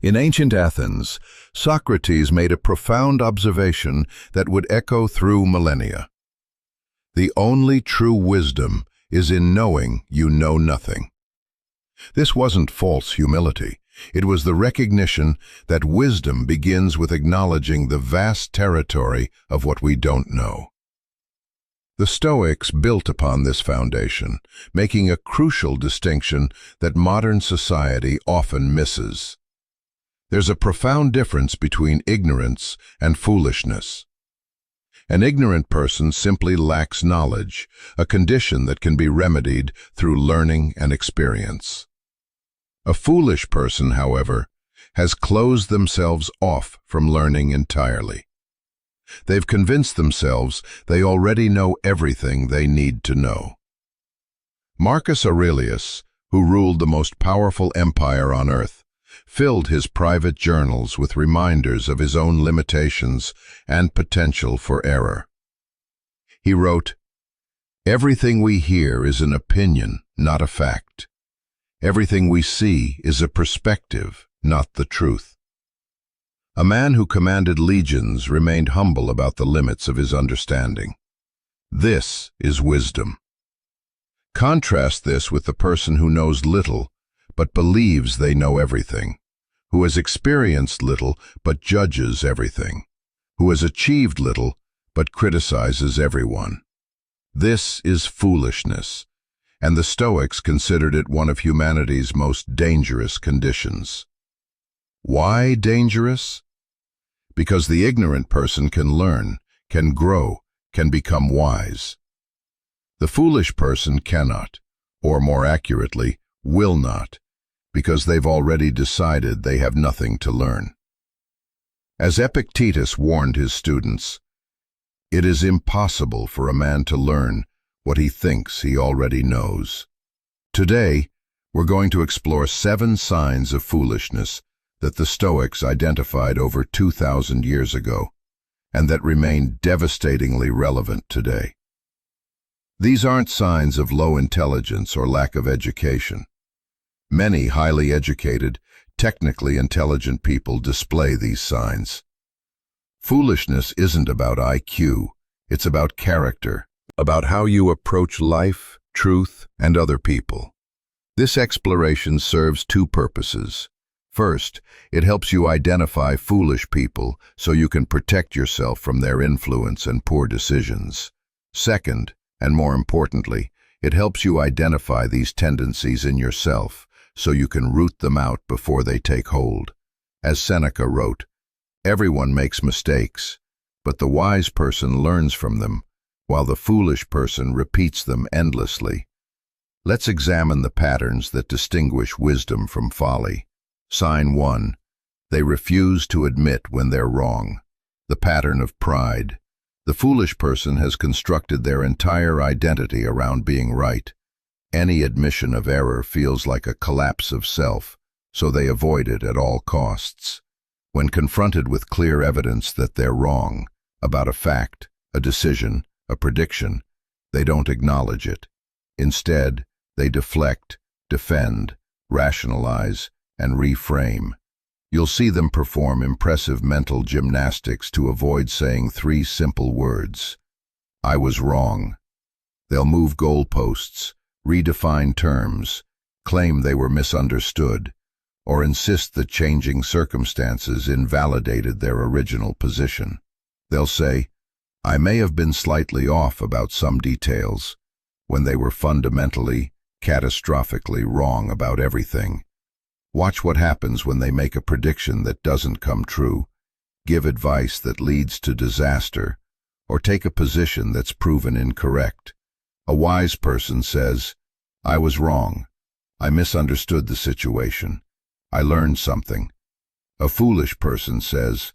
In ancient Athens, Socrates made a profound observation that would echo through millennia. The only true wisdom is in knowing you know nothing. This wasn't false humility. It was the recognition that wisdom begins with acknowledging the vast territory of what we don't know. The Stoics built upon this foundation, making a crucial distinction that modern society often misses. There's a profound difference between ignorance and foolishness. An ignorant person simply lacks knowledge, a condition that can be remedied through learning and experience. A foolish person, however, has closed themselves off from learning entirely. They've convinced themselves they already know everything they need to know. Marcus Aurelius, who ruled the most powerful empire on earth, filled his private journals with reminders of his own limitations and potential for error. He wrote, "Everything we hear is an opinion, not a fact. Everything we see is a perspective, not the truth." A man who commanded legions remained humble about the limits of his understanding. This is wisdom. Contrast this with the person who knows little but believes they know everything, who has experienced little but judges everything, who has achieved little but criticizes everyone. This is foolishness, and the Stoics considered it one of humanity's most dangerous conditions. Why dangerous? Because the ignorant person can learn, can grow, can become wise. The foolish person cannot, or more accurately, will not, because they've already decided they have nothing to learn. As Epictetus warned his students, it is impossible for a man to learn what he thinks he already knows. Today, we're going to explore 7 signs of foolishness that the Stoics identified over 2,000 years ago, and that remain devastatingly relevant today. These aren't signs of low intelligence or lack of education. Many highly educated, technically intelligent people display these signs. Foolishness isn't about IQ, it's about character, about how you approach life, truth, and other people. This exploration serves 2 purposes. First, it helps you identify foolish people so you can protect yourself from their influence and poor decisions. Second, and more importantly, it helps you identify these tendencies in yourself so you can root them out before they take hold. As Seneca wrote, "Everyone makes mistakes, but the wise person learns from them, while the foolish person repeats them endlessly." Let's examine the patterns that distinguish wisdom from folly. Sign 1. They refuse to admit when they're wrong. The pattern of pride. The foolish person has constructed their entire identity around being right. Any admission of error feels like a collapse of self, so they avoid it at all costs. When confronted with clear evidence that they're wrong, about a fact, a decision, a prediction, they don't acknowledge it. Instead, they deflect, defend, rationalize, and reframe. You'll see them perform impressive mental gymnastics to avoid saying 3 simple words. I was wrong. They'll move goalposts, redefine terms, claim they were misunderstood, or insist that changing circumstances invalidated their original position. They'll say, I may have been slightly off about some details, when they were fundamentally, catastrophically wrong about everything. Watch what happens when they make a prediction that doesn't come true, give advice that leads to disaster, or take a position that's proven incorrect. A wise person says, I was wrong. I misunderstood the situation. I learned something. A foolish person says,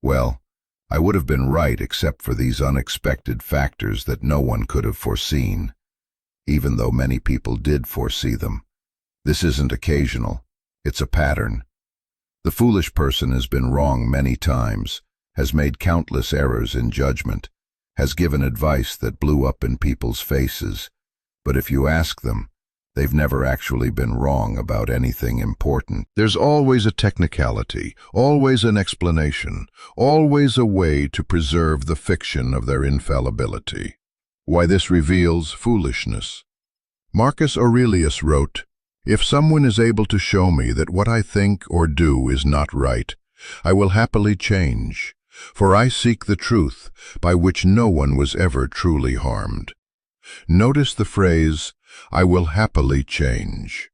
well, I would have been right except for these unexpected factors that no one could have foreseen, even though many people did foresee them. This isn't occasional. It's a pattern. The foolish person has been wrong many times, has made countless errors in judgment, has given advice that blew up in people's faces. But if you ask them, They've never actually been wrong about anything important. There's always a technicality, always an explanation, always a way to preserve the fiction of their infallibility. Why this reveals foolishness. Marcus Aurelius wrote, "If someone is able to show me that what I think or do is not right, I will happily change, for I seek the truth by which no one was ever truly harmed." Notice the phrase, "I will happily change."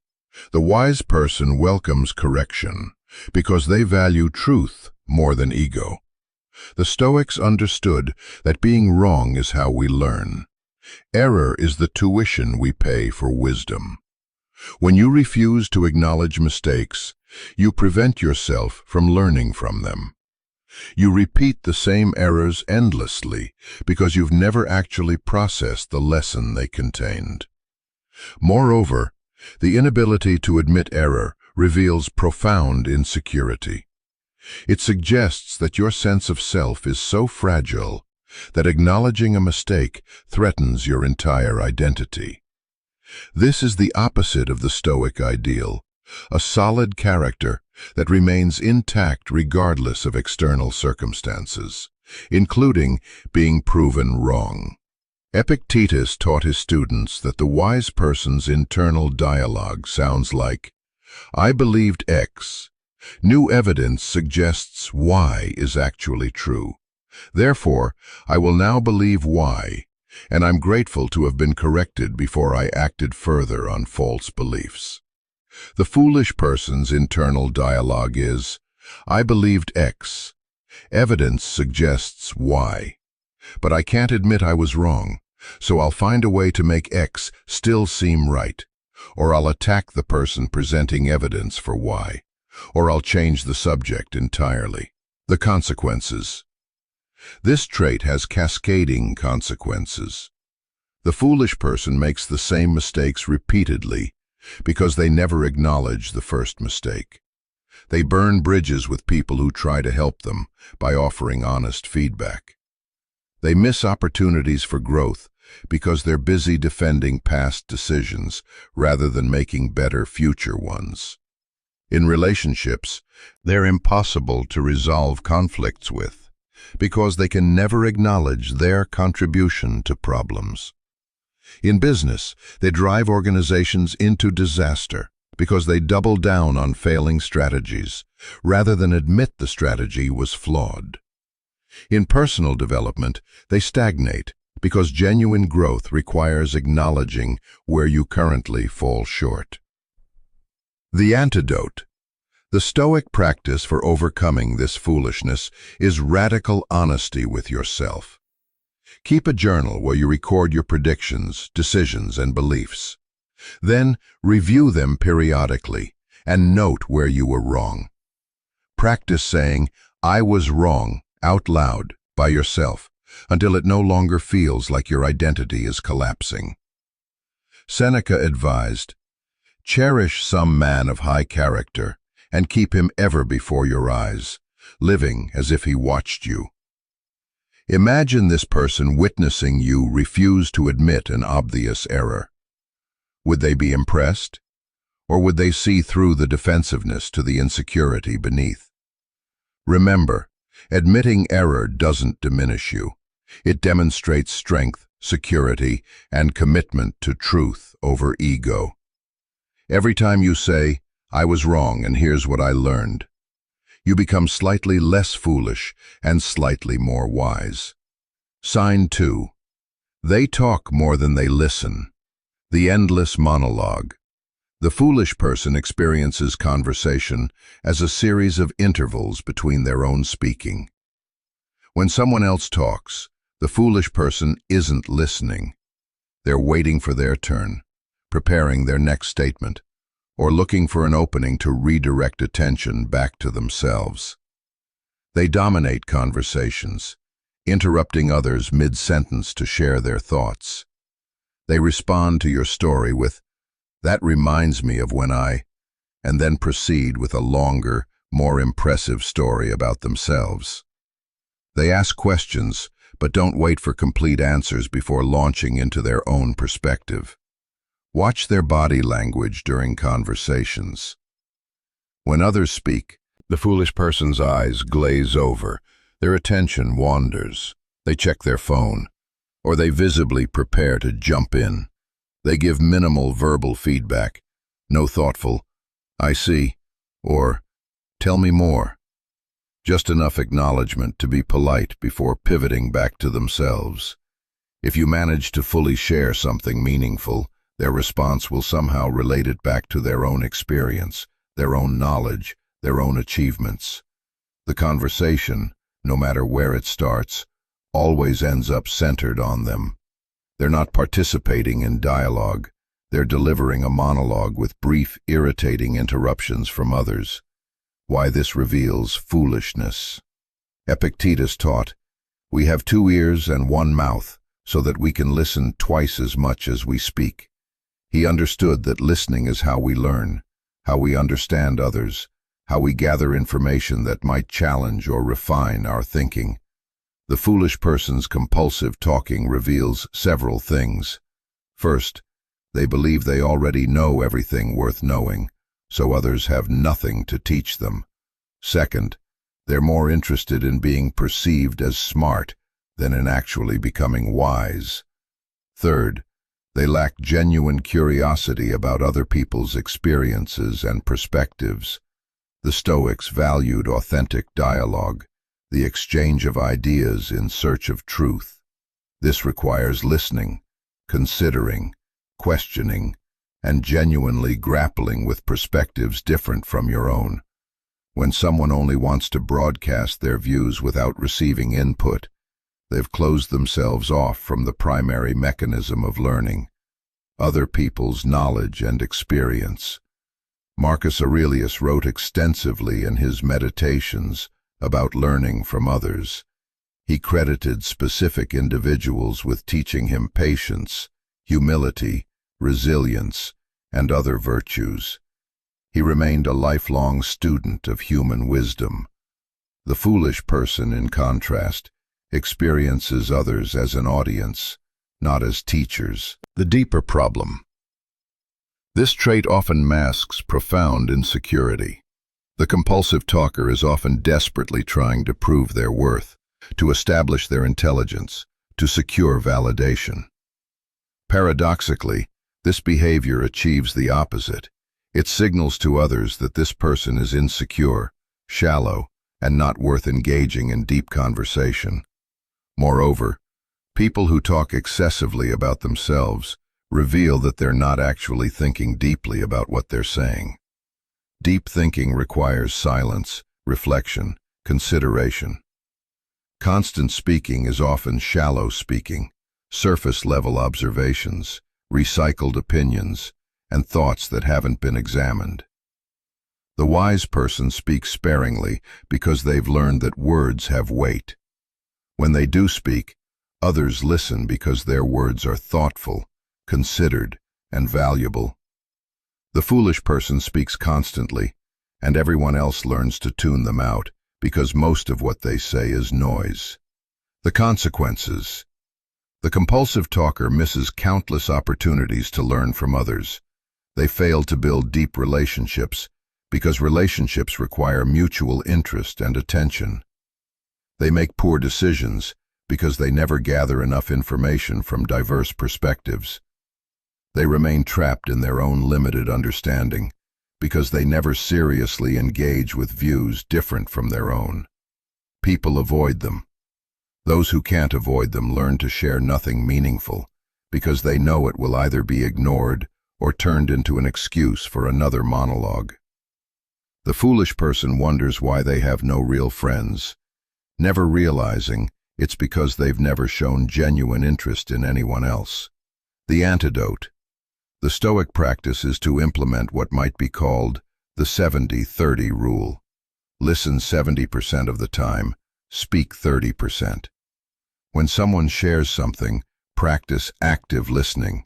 The wise person welcomes correction because they value truth more than ego. The Stoics understood that being wrong is how we learn. Error is the tuition we pay for wisdom. When you refuse to acknowledge mistakes, you prevent yourself from learning from them. You repeat the same errors endlessly because you've never actually processed the lesson they contained. Moreover, the inability to admit error reveals profound insecurity. It suggests that your sense of self is so fragile that acknowledging a mistake threatens your entire identity. This is the opposite of the Stoic ideal, a solid character that remains intact regardless of external circumstances, including being proven wrong. Epictetus taught his students that the wise person's internal dialogue sounds like, "I believed X. New evidence suggests Y is actually true. Therefore, I will now believe Y, and I'm grateful to have been corrected before I acted further on false beliefs." The foolish person's internal dialogue is, "I believed X. Evidence suggests Y. But I can't admit I was wrong, so I'll find a way to make X still seem right. Or I'll attack the person presenting evidence for Y. Or I'll change the subject entirely." The consequences. This trait has cascading consequences. The foolish person makes the same mistakes repeatedly because they never acknowledge the first mistake. They burn bridges with people who try to help them by offering honest feedback. They miss opportunities for growth because they're busy defending past decisions rather than making better future ones. In relationships, they're impossible to resolve conflicts with because they can never acknowledge their contribution to problems. In business, they drive organizations into disaster because they double down on failing strategies rather than admit the strategy was flawed. In personal development, they stagnate because genuine growth requires acknowledging where you currently fall short. The antidote. The Stoic practice for overcoming this foolishness is radical honesty with yourself. Keep a journal where you record your predictions, decisions, and beliefs. Then review them periodically and note where you were wrong. Practice saying, "I was wrong," out loud by yourself until it no longer feels like your identity is collapsing. Seneca advised, "Cherish some man of high character and keep him ever before your eyes, living as if he watched you." Imagine this person witnessing you refuse to admit an obvious error. Would they be impressed? Or would they see through the defensiveness to the insecurity beneath? Remember, admitting error doesn't diminish you. It demonstrates strength, security, and commitment to truth over ego. Every time you say, "I was wrong and here's what I learned," you become slightly less foolish and slightly more wise. Sign 2. They talk more than they listen. The endless monologue. The foolish person experiences conversation as a series of intervals between their own speaking. When someone else talks, the foolish person isn't listening. They're waiting for their turn, preparing their next statement, or looking for an opening to redirect attention back to themselves. They dominate conversations, interrupting others mid-sentence to share their thoughts. They respond to your story with, "That reminds me of when I," and then proceed with a longer, more impressive story about themselves. They ask questions, but don't wait for complete answers before launching into their own perspective. Watch their body language during conversations. When others speak, the foolish person's eyes glaze over, their attention wanders, they check their phone, or they visibly prepare to jump in. They give minimal verbal feedback, no thoughtful, "I see," or "Tell me more." Just enough acknowledgement to be polite before pivoting back to themselves. If you manage to fully share something meaningful, their response will somehow relate it back to their own experience, their own knowledge, their own achievements. The conversation, no matter where it starts, always ends up centered on them. They're not participating in dialogue. They're delivering a monologue with brief, irritating interruptions from others. Why this reveals foolishness. Epictetus taught, "We have 2 ears and 1 mouth, so that we can listen twice as much as we speak." He understood that listening is how we learn, how we understand others, how we gather information that might challenge or refine our thinking. The foolish person's compulsive talking reveals several things. First, they believe they already know everything worth knowing, so others have nothing to teach them. Second, they're more interested in being perceived as smart than in actually becoming wise. Third, they lack genuine curiosity about other people's experiences and perspectives. The Stoics valued authentic dialogue, the exchange of ideas in search of truth. This requires listening, considering, questioning, and genuinely grappling with perspectives different from your own. When someone only wants to broadcast their views without receiving input, they've closed themselves off from the primary mechanism of learning, other people's knowledge and experience. Marcus Aurelius wrote extensively in his Meditations about learning from others. He credited specific individuals with teaching him patience, humility, resilience, and other virtues. He remained a lifelong student of human wisdom. The foolish person, in contrast, experiences others as an audience, not as teachers. The deeper problem. This trait often masks profound insecurity. The compulsive talker is often desperately trying to prove their worth, to establish their intelligence, to secure validation. Paradoxically, this behavior achieves the opposite. It signals to others that this person is insecure, shallow, and not worth engaging in deep conversation. Moreover, people who talk excessively about themselves reveal that they're not actually thinking deeply about what they're saying. Deep thinking requires silence, reflection, consideration. Constant speaking is often shallow speaking, surface-level observations, recycled opinions, and thoughts that haven't been examined. The wise person speaks sparingly because they've learned that words have weight. When they do speak, others listen because their words are thoughtful, considered, and valuable. The foolish person speaks constantly, and everyone else learns to tune them out because most of what they say is noise. The consequences. The compulsive talker misses countless opportunities to learn from others. They fail to build deep relationships because relationships require mutual interest and attention. They make poor decisions because they never gather enough information from diverse perspectives. They remain trapped in their own limited understanding because they never seriously engage with views different from their own. People avoid them. Those who can't avoid them learn to share nothing meaningful because they know it will either be ignored or turned into an excuse for another monologue. The foolish person wonders why they have no real friends, never realizing it's because they've never shown genuine interest in anyone else. The antidote. The Stoic practice is to implement what might be called the 70-30 rule. Listen 70% of the time, speak 30%. When someone shares something, practice active listening.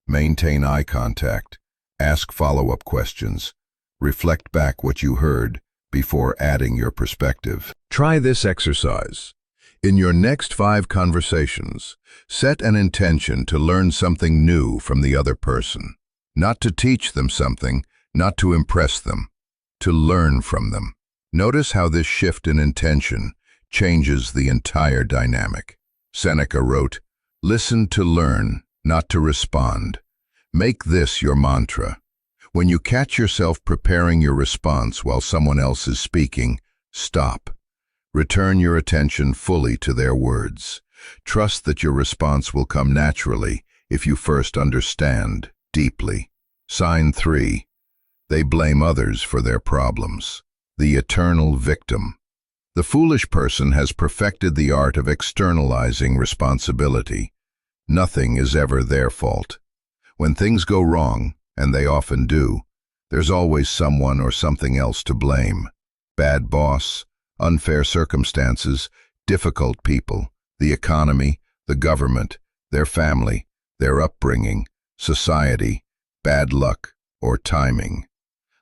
Maintain eye contact, ask follow-up questions, reflect back what you heard before adding your perspective. Try this exercise. In your next 5 conversations, set an intention to learn something new from the other person. Not to teach them something, not to impress them, to learn from them. Notice how this shift in intention changes the entire dynamic. Seneca wrote, "Listen to learn, not to respond." Make this your mantra. When you catch yourself preparing your response while someone else is speaking, stop. Return your attention fully to their words. Trust that your response will come naturally if you first understand deeply. Sign 3. They blame others for their problems. The eternal victim. The foolish person has perfected the art of externalizing responsibility. Nothing is ever their fault. When things go wrong, and they often do, there's always someone or something else to blame. Bad boss, unfair circumstances, difficult people, the economy, the government, their family, their upbringing, society, bad luck, or timing.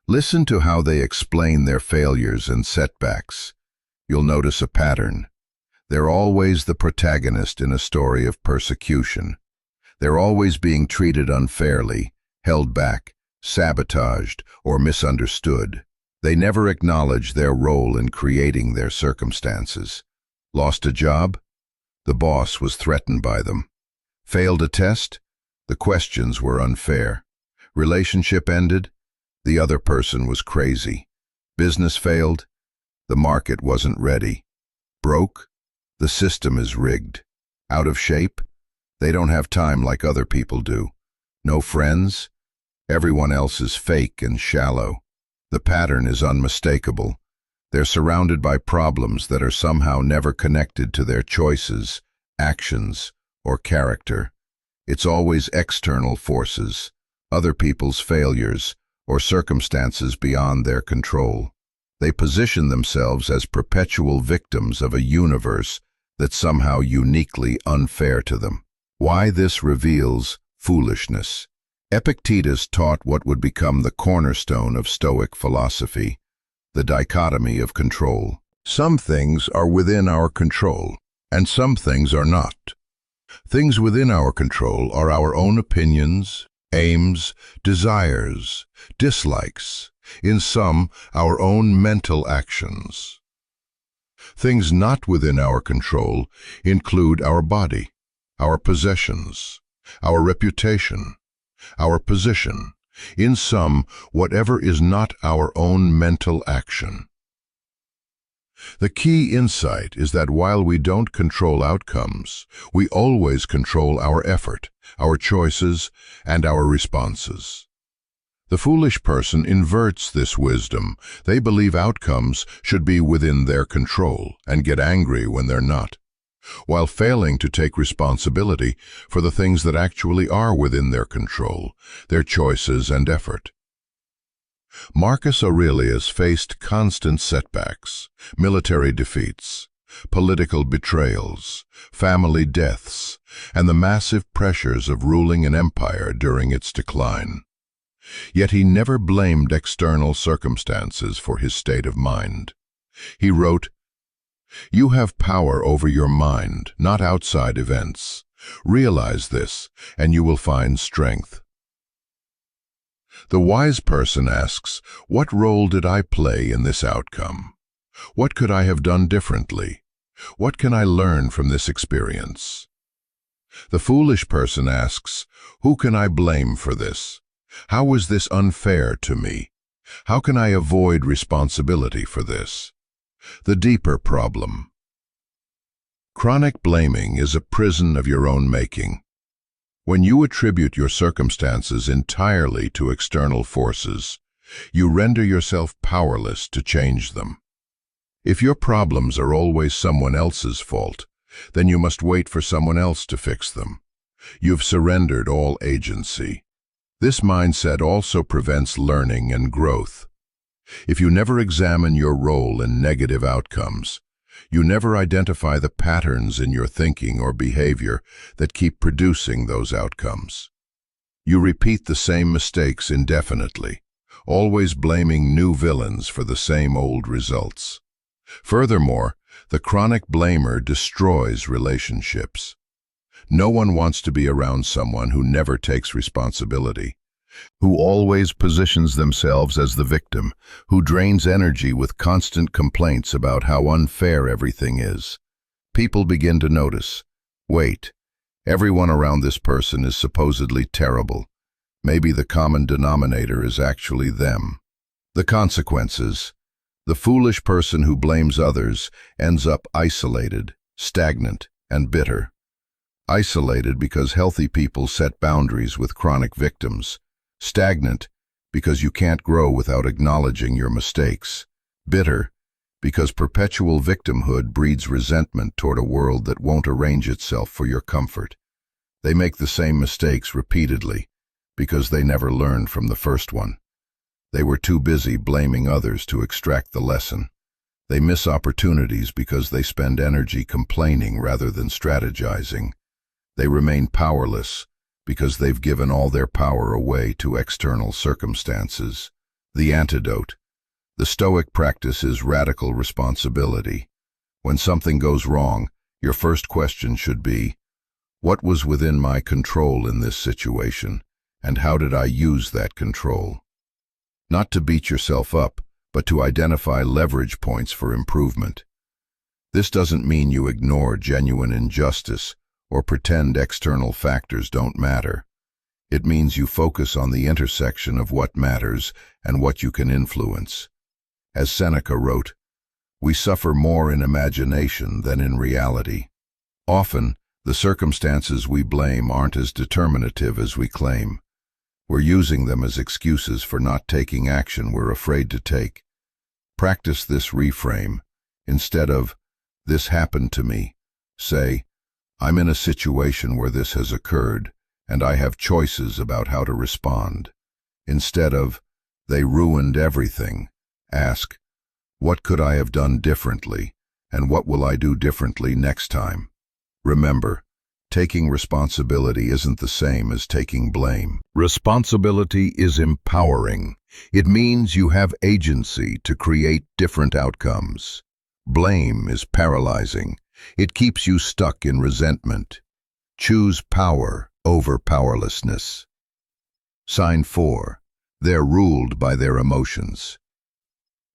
Listen to how they explain their failures and setbacks. You'll notice a pattern. They're always the protagonist in a story of persecution. They're always being treated unfairly, held back, sabotaged, or misunderstood. They never acknowledge their role in creating their circumstances. Lost a job? The boss was threatened by them. Failed a test? The questions were unfair. Relationship ended? The other person was crazy. Business failed? The market wasn't ready. Broke? The system is rigged. Out of shape? They don't have time like other people do. No friends? Everyone else is fake and shallow. The pattern is unmistakable. They're surrounded by problems that are somehow never connected to their choices, actions, or character. It's always external forces, other people's failures, or circumstances beyond their control. They position themselves as perpetual victims of a universe that's somehow uniquely unfair to them. Why this reveals foolishness. Epictetus taught what would become the cornerstone of Stoic philosophy, the dichotomy of control. Some things are within our control, and some things are not. Things within our control are our own opinions, aims, desires, dislikes, in some, our own mental actions. Things not within our control include our body, our possessions, our reputation, our position, in some, whatever is not our own mental action. The key insight is that while we don't control outcomes, we always control our effort, our choices, and our responses. The foolish person inverts this wisdom. They believe outcomes should be within their control and get angry when they're not, while failing to take responsibility for the things that actually are within their control, their choices and effort. Marcus Aurelius faced constant setbacks, military defeats, political betrayals, family deaths, and the massive pressures of ruling an empire during its decline. Yet he never blamed external circumstances for his state of mind. He wrote, "You have power over your mind, not outside events. Realize this, and you will find strength." The wise person asks, what role did I play in this outcome? What could I have done differently? What can I learn from this experience? The foolish person asks, who can I blame for this? How was this unfair to me? How can I avoid responsibility for this? The deeper problem. Chronic blaming is a prison of your own making. When you attribute your circumstances entirely to external forces, you render yourself powerless to change them. If your problems are always someone else's fault, then you must wait for someone else to fix them. You've surrendered all agency. This mindset also prevents learning and growth. If you never examine your role in negative outcomes, you never identify the patterns in your thinking or behavior that keep producing those outcomes. You repeat the same mistakes indefinitely, always blaming new villains for the same old results. Furthermore, the chronic blamer destroys relationships. No one wants to be around someone who never takes responsibility, who always positions themselves as the victim, who drains energy with constant complaints about how unfair everything is. People begin to notice, wait, everyone around this person is supposedly terrible. Maybe the common denominator is actually them. The consequences. The foolish person who blames others ends up isolated, stagnant, and bitter. Isolated because healthy people set boundaries with chronic victims. Stagnant because you can't grow without acknowledging your mistakes. Bitter because perpetual victimhood breeds resentment toward a world that won't arrange itself for your comfort. They make the same mistakes repeatedly because they never learned from the first one. They were too busy blaming others to extract the lesson. They miss opportunities because they spend energy complaining rather than strategizing. They remain powerless because they've given all their power away to external circumstances. The antidote. The Stoic practice is radical responsibility. When something goes wrong, your first question should be, what was within my control in this situation, and how did I use that control? Not to beat yourself up, but to identify leverage points for improvement. This doesn't mean you ignore genuine injustice or pretend external factors don't matter. It means you focus on the intersection of what matters and what you can influence. As Seneca wrote, we suffer more in imagination than in reality. Often, the circumstances we blame aren't as determinative as we claim. We're using them as excuses for not taking action we're afraid to take. Practice this reframe. Instead of, this happened to me, say, I'm in a situation where this has occurred, and I have choices about how to respond. Instead of, they ruined everything, ask, what could I have done differently, and what will I do differently next time? Remember, taking responsibility isn't the same as taking blame. Responsibility is empowering. It means you have agency to create different outcomes. Blame is paralyzing. It keeps you stuck in resentment. Choose power over powerlessness. Sign 4. They're ruled by their emotions.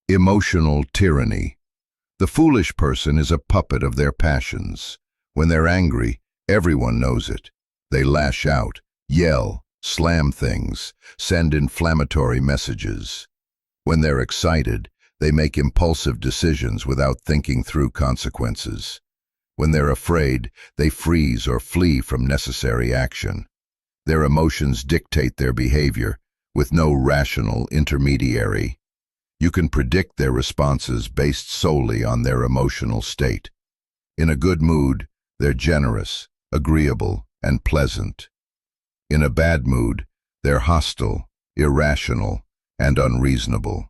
Emotional tyranny. The foolish person is a puppet of their passions. When they're angry, everyone knows it. They lash out, yell, slam things, send inflammatory messages. When they're excited, they make impulsive decisions without thinking through consequences. When they're afraid, they freeze or flee from necessary action. Their emotions dictate their behavior, with no rational intermediary. You can predict their responses based solely on their emotional state. In a good mood, they're generous, agreeable, and pleasant. In a bad mood, they're hostile, irrational, and unreasonable.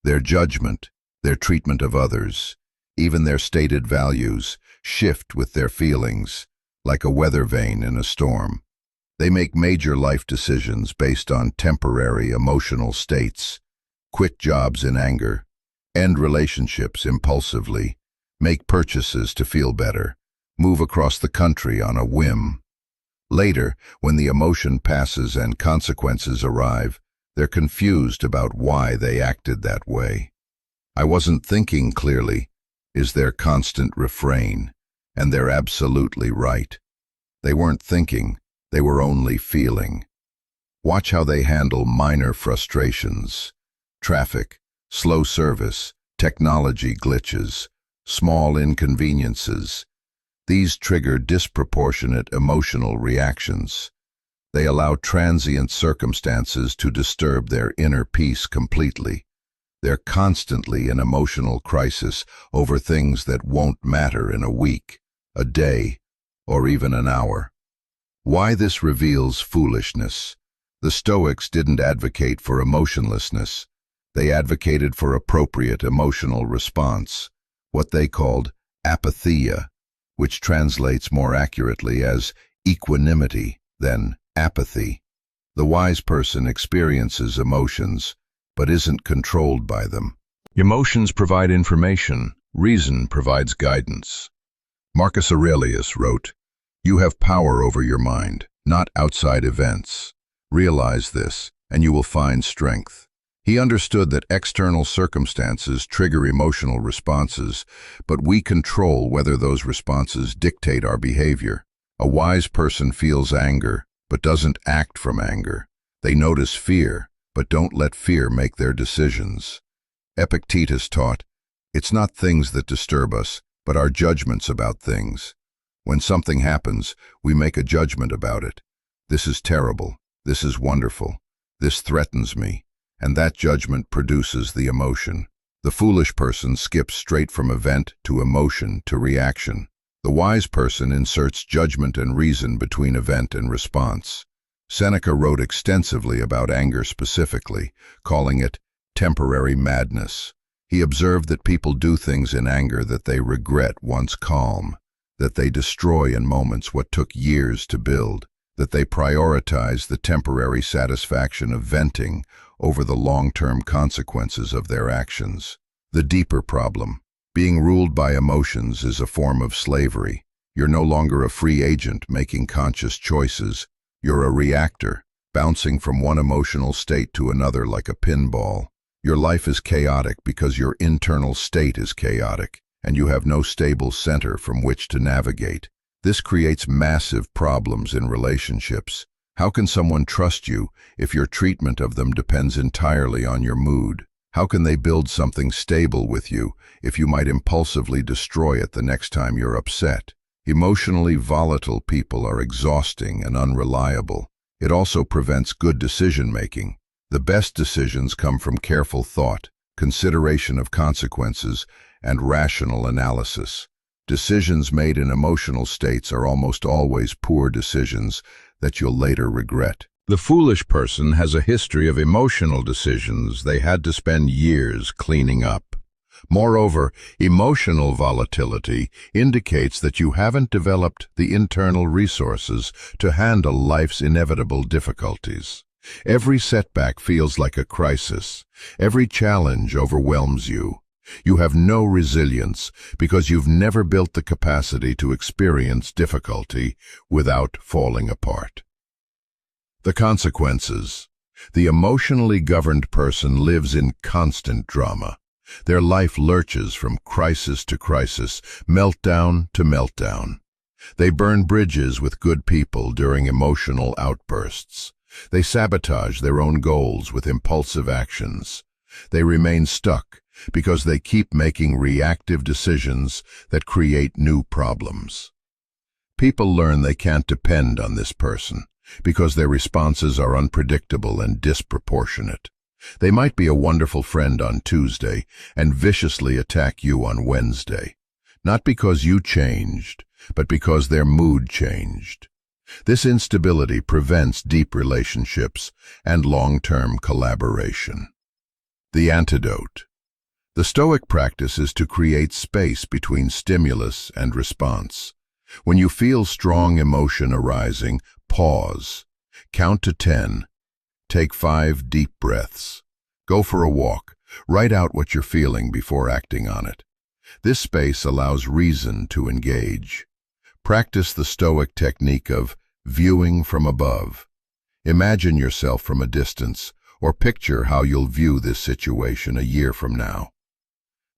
Their judgment, their treatment of others, even their stated values, shift with their feelings, like a weather vane in a storm. They make major life decisions based on temporary emotional states, quit jobs in anger, end relationships impulsively, make purchases to feel better, move across the country on a whim. Later, when the emotion passes and consequences arrive, they're confused about why they acted that way. I wasn't thinking clearly is their constant refrain, and they're absolutely right. They weren't thinking, they were only feeling. Watch how they handle minor frustrations. Traffic, slow service, technology glitches, small inconveniences. These trigger disproportionate emotional reactions. They allow transient circumstances to disturb their inner peace completely. They're constantly in emotional crisis over things that won't matter in a week, a day, or even an hour. Why this reveals foolishness. The Stoics didn't advocate for emotionlessness. They advocated for appropriate emotional response, what they called apatheia, which translates more accurately as equanimity than apathy. The wise person experiences emotions, but isn't controlled by them. Emotions provide information, reason provides guidance. Marcus Aurelius wrote, "You have power over your mind, not outside events. Realize this, and you will find strength. He understood that external circumstances trigger emotional responses, but we control whether those responses dictate our behavior. A wise person feels anger, but doesn't act from anger. They notice fear, but don't let fear make their decisions. Epictetus taught, "It's not things that disturb us, but our judgments about things." When something happens, we make a judgment about it. This is terrible. This is wonderful. This threatens me. And that judgment produces the emotion. The foolish person skips straight from event to emotion to reaction. The wise person inserts judgment and reason between event and response. Seneca wrote extensively about anger specifically, calling it temporary madness. He observed that people do things in anger that they regret once calm, that they destroy in moments what took years to build, that they prioritize the temporary satisfaction of venting over the long-term consequences of their actions. The deeper problem, being ruled by emotions, is a form of slavery. You're no longer a free agent making conscious choices. You're a reactor, bouncing from one emotional state to another like a pinball. Your life is chaotic because your internal state is chaotic, and you have no stable center from which to navigate. This creates massive problems in relationships. How can someone trust you if your treatment of them depends entirely on your mood? How can they build something stable with you if you might impulsively destroy it the next time you're upset? Emotionally volatile people are exhausting and unreliable. It also prevents good decision-making. The best decisions come from careful thought, consideration of consequences, and rational analysis. Decisions made in emotional states are almost always poor decisions that you'll later regret. The foolish person has a history of emotional decisions they had to spend years cleaning up. Moreover, emotional volatility indicates that you haven't developed the internal resources to handle life's inevitable difficulties. Every setback feels like a crisis. Every challenge overwhelms you. You have no resilience because you've never built the capacity to experience difficulty without falling apart. The consequences. The emotionally governed person lives in constant drama. Their life lurches from crisis to crisis, meltdown to meltdown. They burn bridges with good people during emotional outbursts. They sabotage their own goals with impulsive actions. They remain stuck because they keep making reactive decisions that create new problems. People learn they can't depend on this person because their responses are unpredictable and disproportionate. They might be a wonderful friend on Tuesday and viciously attack you on Wednesday, not because you changed, but because their mood changed. This instability prevents deep relationships and long-term collaboration. The antidote. The Stoic practice is to create space between stimulus and response. When you feel strong emotion arising, pause, count to 10, take 5 deep breaths, go for a walk, write out what you're feeling before acting on it. This space allows reason to engage. Practice the Stoic technique of viewing from above. Imagine yourself from a distance, or picture how you'll view this situation a year from now.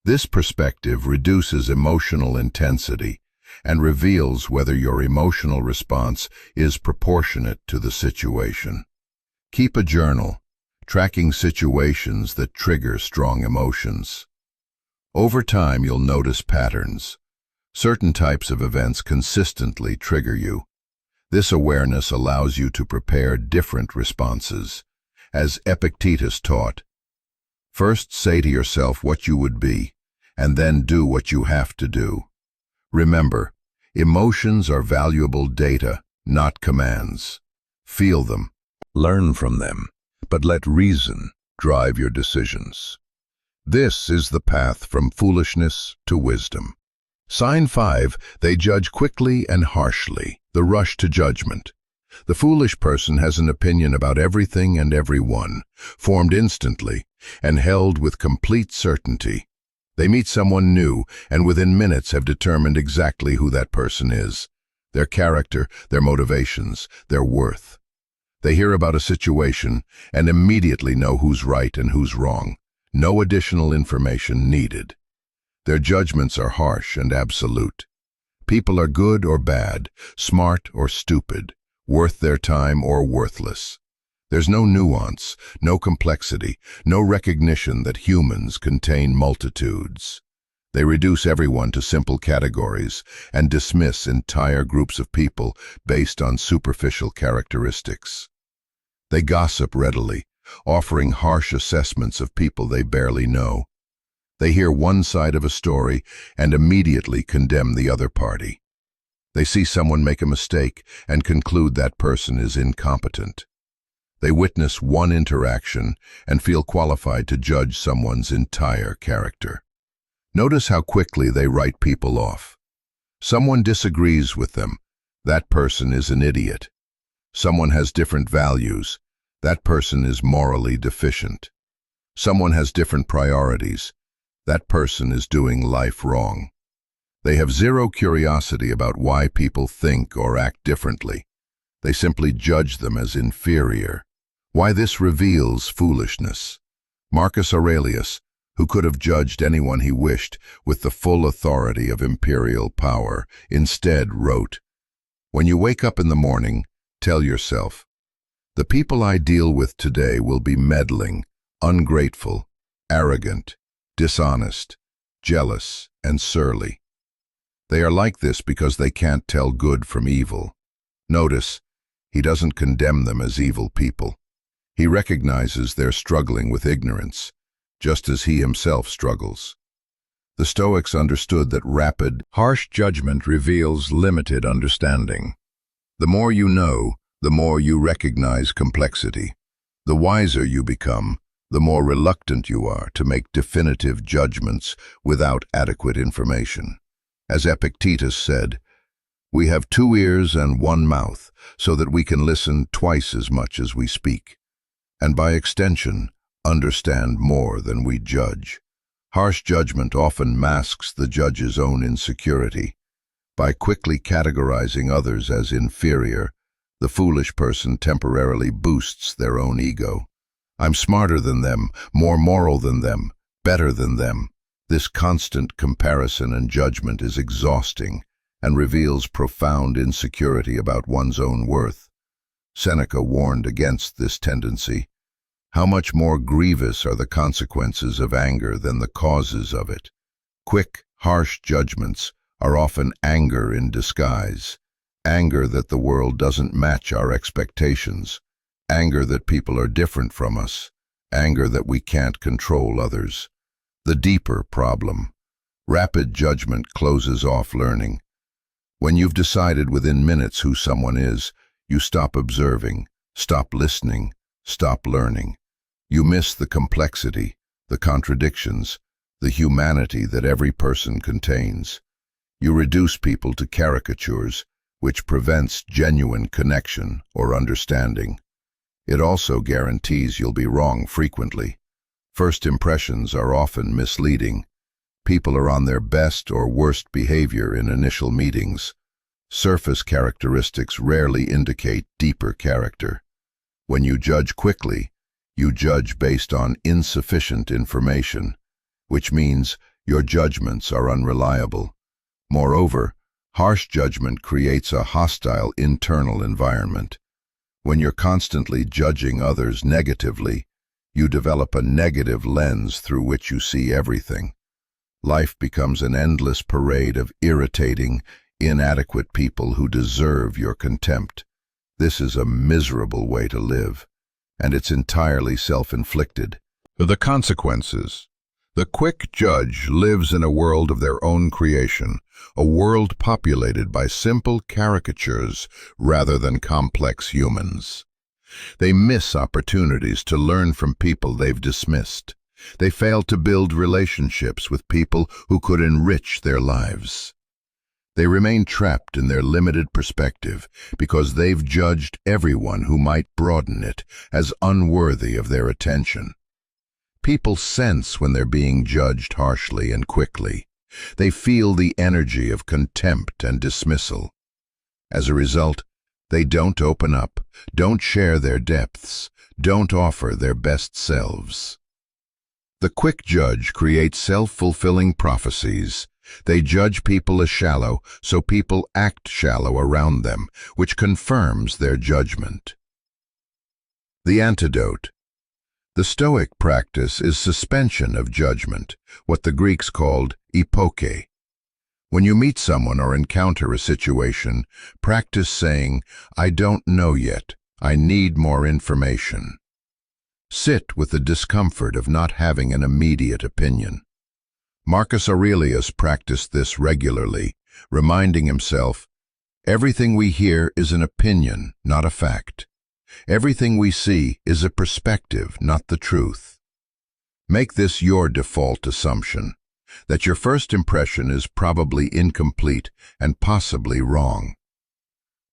This perspective reduces emotional intensity and reveals whether your emotional response is proportionate to the situation. Keep a journal, tracking situations that trigger strong emotions. Over time, you'll notice patterns. Certain types of events consistently trigger you. This awareness allows you to prepare different responses. As Epictetus taught, first say to yourself what you would be, and then do what you have to do. Remember, emotions are valuable data, not commands. Feel them, learn from them, but let reason drive your decisions. This is the path from foolishness to wisdom. Sign 5, they judge quickly and harshly, the rush to judgment. The foolish person has an opinion about everything and everyone, formed instantly, and held with complete certainty. They meet someone new, and within minutes have determined exactly who that person is, their character, their motivations, their worth. They hear about a situation and immediately know who's right and who's wrong. No additional information needed. Their judgments are harsh and absolute. People are good or bad, smart or stupid, worth their time or worthless. There's no nuance, no complexity, no recognition that humans contain multitudes. They reduce everyone to simple categories and dismiss entire groups of people based on superficial characteristics. They gossip readily, offering harsh assessments of people they barely know. They hear one side of a story and immediately condemn the other party. They see someone make a mistake and conclude that person is incompetent. They witness one interaction and feel qualified to judge someone's entire character. Notice how quickly they write people off. Someone disagrees with them. That person is an idiot. Someone has different values. That person is morally deficient. Someone has different priorities. That person is doing life wrong. They have zero curiosity about why people think or act differently. They simply judge them as inferior. Why this reveals foolishness. Marcus Aurelius, who could have judged anyone he wished with the full authority of imperial power, instead wrote, "When you wake up in the morning, tell yourself, the people I deal with today will be meddling, ungrateful, arrogant, dishonest, jealous, and surly. They are like this because they can't tell good from evil." Notice, he doesn't condemn them as evil people. He recognizes they're struggling with ignorance, just as he himself struggles. The Stoics understood that rapid, harsh judgment reveals limited understanding. The more you know, the more you recognize complexity. The wiser you become, the more reluctant you are to make definitive judgments without adequate information. As Epictetus said, "We have 2 ears and 1 mouth, so that we can listen twice as much as we speak, and by extension, understand more than we judge." Harsh judgment often masks the judge's own insecurity. By quickly categorizing others as inferior, the foolish person temporarily boosts their own ego. "I'm smarter than them, more moral than them, better than them." This constant comparison and judgment is exhausting and reveals profound insecurity about one's own worth. Seneca warned against this tendency. How much more grievous are the consequences of anger than the causes of it? Quick, harsh judgments are often anger in disguise. Anger that the world doesn't match our expectations. Anger that people are different from us. Anger that we can't control others. The deeper problem. Rapid judgment closes off learning. When you've decided within minutes who someone is, you stop observing, stop listening, stop learning. You miss the complexity, the contradictions, the humanity that every person contains. You reduce people to caricatures, which prevents genuine connection or understanding. It also guarantees you'll be wrong frequently. First impressions are often misleading. People are on their best or worst behavior in initial meetings. Surface characteristics rarely indicate deeper character. When you judge quickly, you judge based on insufficient information, which means your judgments are unreliable. Moreover, harsh judgment creates a hostile internal environment. When you're constantly judging others negatively, you develop a negative lens through which you see everything. Life becomes an endless parade of irritating, inadequate people who deserve your contempt. This is a miserable way to live, and it's entirely self-inflicted. The consequences. The quick judge lives in a world of their own creation, a world populated by simple caricatures rather than complex humans. They miss opportunities to learn from people they've dismissed. They fail to build relationships with people who could enrich their lives. They remain trapped in their limited perspective because they've judged everyone who might broaden it as unworthy of their attention. People sense when they're being judged harshly and quickly. They feel the energy of contempt and dismissal. As a result, They don't open up, don't share their depths, don't offer their best selves. The quick judge creates self-fulfilling prophecies. They judge people as shallow, so people act shallow around them, which confirms their judgment. The antidote. The Stoic practice is suspension of judgment, what the Greeks called epoche. When you meet someone or encounter a situation, practice saying, "I don't know yet, I need more information." Sit with the discomfort of not having an immediate opinion. Marcus Aurelius practiced this regularly, reminding himself, "Everything we hear is an opinion, not a fact. Everything we see is a perspective, not the truth." Make this your default assumption, that your first impression is probably incomplete and possibly wrong.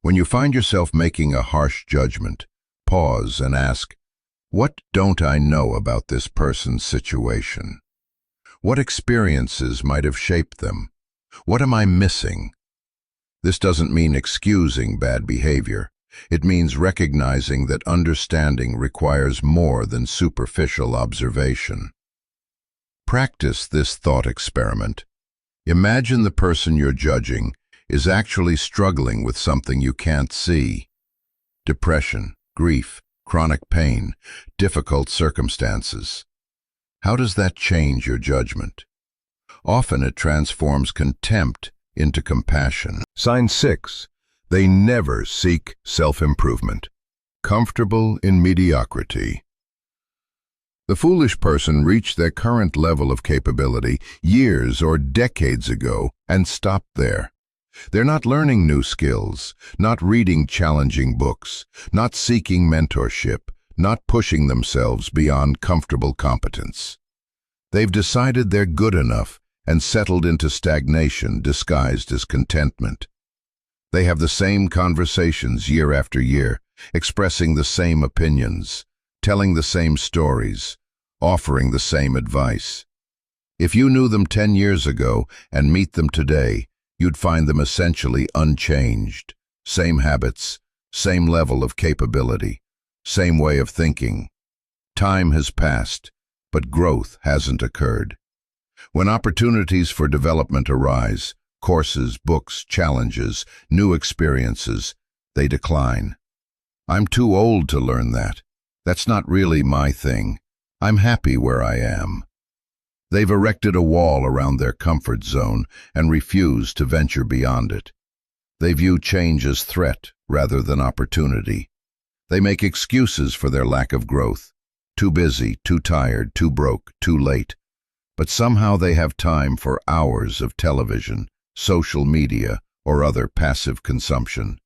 When you find yourself making a harsh judgment, pause and ask, "What don't I know about this person's situation? What experiences might have shaped them? What am I missing?" This doesn't mean excusing bad behavior. It means recognizing that understanding requires more than superficial observation. Practice this thought experiment. Imagine the person you're judging is actually struggling with something you can't see. Depression, grief, chronic pain, difficult circumstances. How does that change your judgment? Often it transforms contempt into compassion. Sign 6. They never seek self-improvement. Comfortable in mediocrity. The foolish person reached their current level of capability years or decades ago and stopped there. They're not learning new skills, not reading challenging books, not seeking mentorship, not pushing themselves beyond comfortable competence. They've decided they're good enough and settled into stagnation disguised as contentment. They have the same conversations year after year, expressing the same opinions, telling the same stories, offering the same advice. If you knew them 10 years ago and meet them today, you'd find them essentially unchanged. Same habits, same level of capability, same way of thinking. Time has passed, but growth hasn't occurred. When opportunities for development arise, courses, books, challenges, new experiences, they decline. "I'm too old to learn that. That's not really my thing. I'm happy where I am." They've erected a wall around their comfort zone and refuse to venture beyond it. They view change as threat rather than opportunity. They make excuses for their lack of growth. Too busy, too tired, too broke, too late. But somehow they have time for hours of television, social media, or other passive consumption.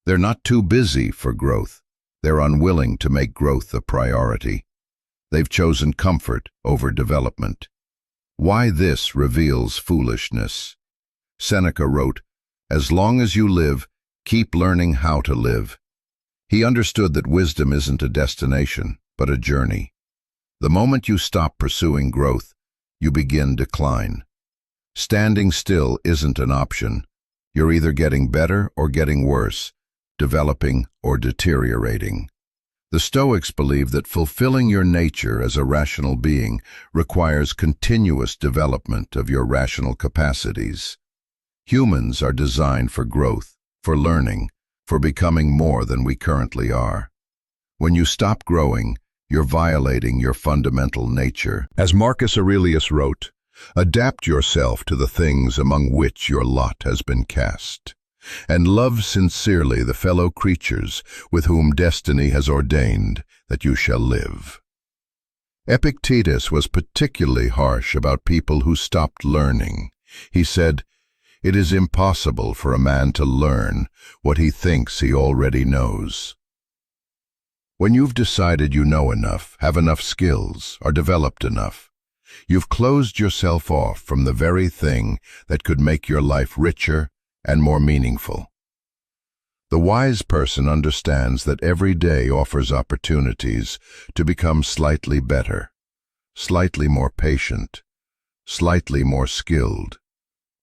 They're not too busy for growth. They're unwilling to make growth a priority. They've chosen comfort over development. Why this reveals foolishness. Seneca wrote, "As long as you live, keep learning how to live." He understood that wisdom isn't a destination, but a journey. The moment you stop pursuing growth, you begin decline. Standing still isn't an option. You're either getting better or getting worse, developing or deteriorating. The Stoics believe that fulfilling your nature as a rational being requires continuous development of your rational capacities. Humans are designed for growth, for learning, for becoming more than we currently are. When you stop growing, you're violating your fundamental nature. As Marcus Aurelius wrote, "Adapt yourself to the things among which your lot has been cast, and love sincerely the fellow creatures with whom destiny has ordained that you shall live." Epictetus was particularly harsh about people who stopped learning. He said, "It is impossible for a man to learn what he thinks he already knows." When you've decided you know enough, have enough skills, are developed enough, you've closed yourself off from the very thing that could make your life richer and more meaningful. The wise person understands that every day offers opportunities to become slightly better, slightly more patient, slightly more skilled,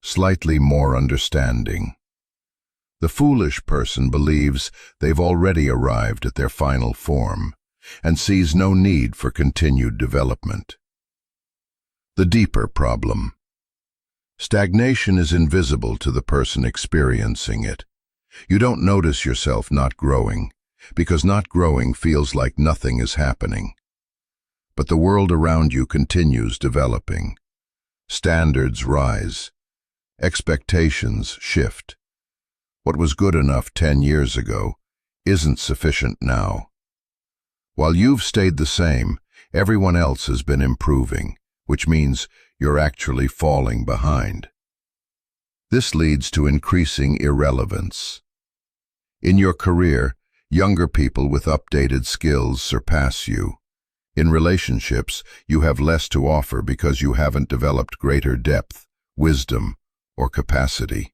slightly more understanding. The foolish person believes they've already arrived at their final form and sees no need for continued development. The deeper problem. Stagnation is invisible to the person experiencing it. You don't notice yourself not growing, because not growing feels like nothing is happening. But the world around you continues developing. Standards rise. Expectations shift. What was good enough 10 years ago isn't sufficient now. While you've stayed the same, everyone else has been improving, which means you're actually falling behind. This leads to increasing irrelevance. In your career, younger people with updated skills surpass you. In relationships, you have less to offer because you haven't developed greater depth, wisdom, or capacity.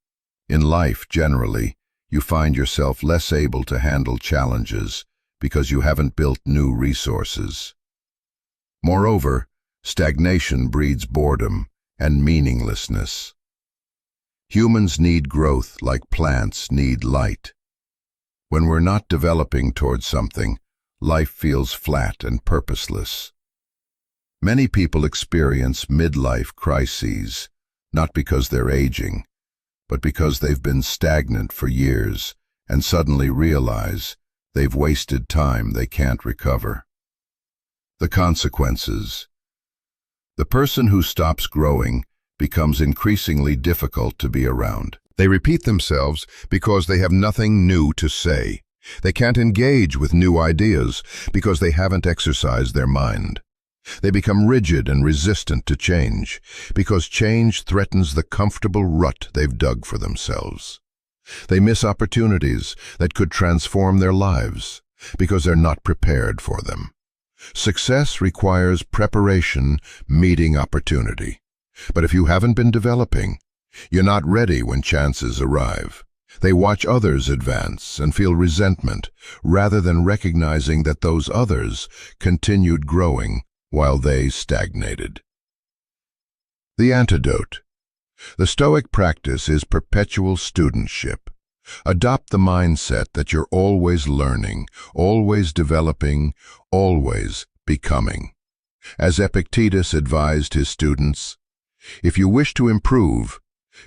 In life, generally, you find yourself less able to handle challenges because you haven't built new resources. Moreover, stagnation breeds boredom and meaninglessness. Humans need growth like plants need light. When we're not developing towards something, life feels flat and purposeless. Many people experience midlife crises, not because they're aging, but because they've been stagnant for years and suddenly realize they've wasted time they can't recover. The consequences. The person who stops growing becomes increasingly difficult to be around. They repeat themselves because they have nothing new to say. They can't engage with new ideas because they haven't exercised their mind. They become rigid and resistant to change because change threatens the comfortable rut they've dug for themselves. They miss opportunities that could transform their lives because they're not prepared for them. Success requires preparation meeting opportunity. But if you haven't been developing, you're not ready when chances arrive. They watch others advance and feel resentment rather than recognizing that those others continued growing while they stagnated. The antidote. The Stoic practice is perpetual studentship. Adopt the mindset that you're always learning, always developing, always becoming. As Epictetus advised his students, if you wish to improve,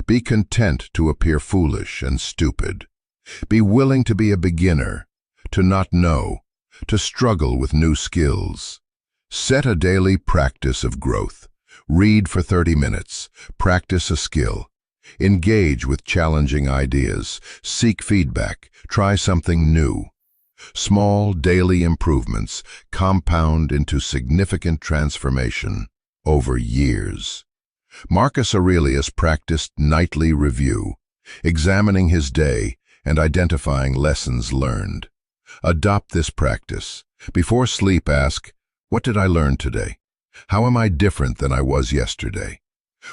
be content to appear foolish and stupid. Be willing to be a beginner, to not know, to struggle with new skills. Set a daily practice of growth. Read for 30 minutes. Practice a skill. Engage with challenging ideas. Seek feedback. Try something new. Small daily improvements compound into significant transformation over years. Marcus Aurelius practiced nightly review, examining his day and identifying lessons learned. Adopt this practice. Before sleep, ask, what did I learn today? How am I different than I was yesterday?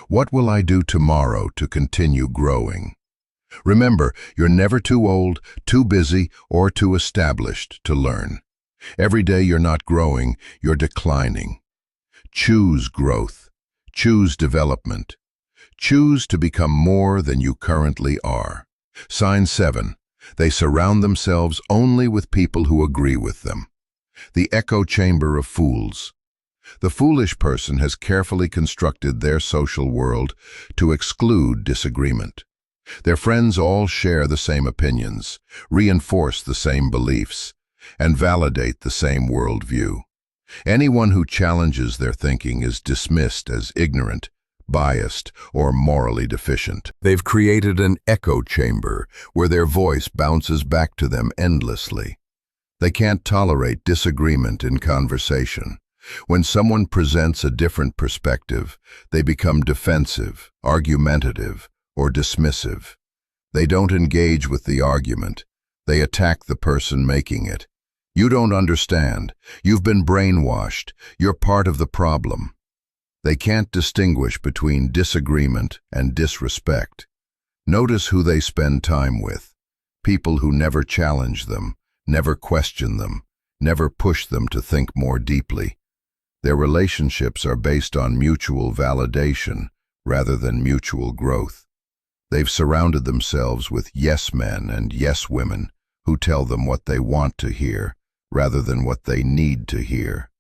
What will I do tomorrow to continue growing? Remember, you're never too old, too busy, or too established to learn. Every day you're not growing, you're declining. Choose growth. Choose development. Choose to become more than you currently are. Sign 7. They surround themselves only with people who agree with them. The echo chamber of fools. The foolish person has carefully constructed their social world to exclude disagreement. Their friends all share the same opinions, reinforce the same beliefs, and validate the same worldview. Anyone who challenges their thinking is dismissed as ignorant, biased, or morally deficient. They've created an echo chamber where their voice bounces back to them endlessly. They can't tolerate disagreement in conversation. When someone presents a different perspective, they become defensive, argumentative, or dismissive. They don't engage with the argument. They attack the person making it. You don't understand. You've been brainwashed. You're part of the problem. They can't distinguish between disagreement and disrespect. Notice who they spend time with. People who never challenge them, never question them, never push them to think more deeply. Their relationships are based on mutual validation rather than mutual growth. They've surrounded themselves with yes men and yes women who tell them what they want to hear rather than what they need to hear.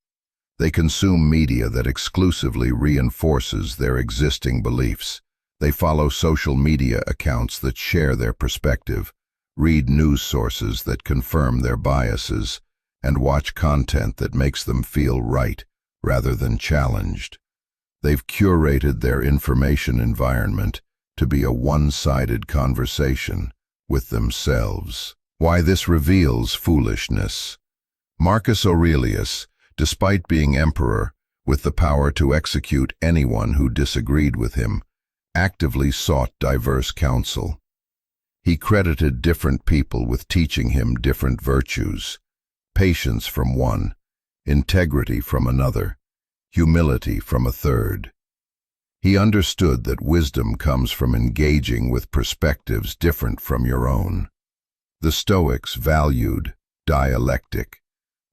They consume media that exclusively reinforces their existing beliefs. They follow social media accounts that share their perspective, read news sources that confirm their biases, and watch content that makes them feel right rather than challenged. They've curated their information environment to be a one-sided conversation with themselves. Why this reveals foolishness. Marcus Aurelius, despite being emperor, with the power to execute anyone who disagreed with him, actively sought diverse counsel. He credited different people with teaching him different virtues: patience from one, integrity from another, humility from a third. He understood that wisdom comes from engaging with perspectives different from your own. The Stoics valued dialectic,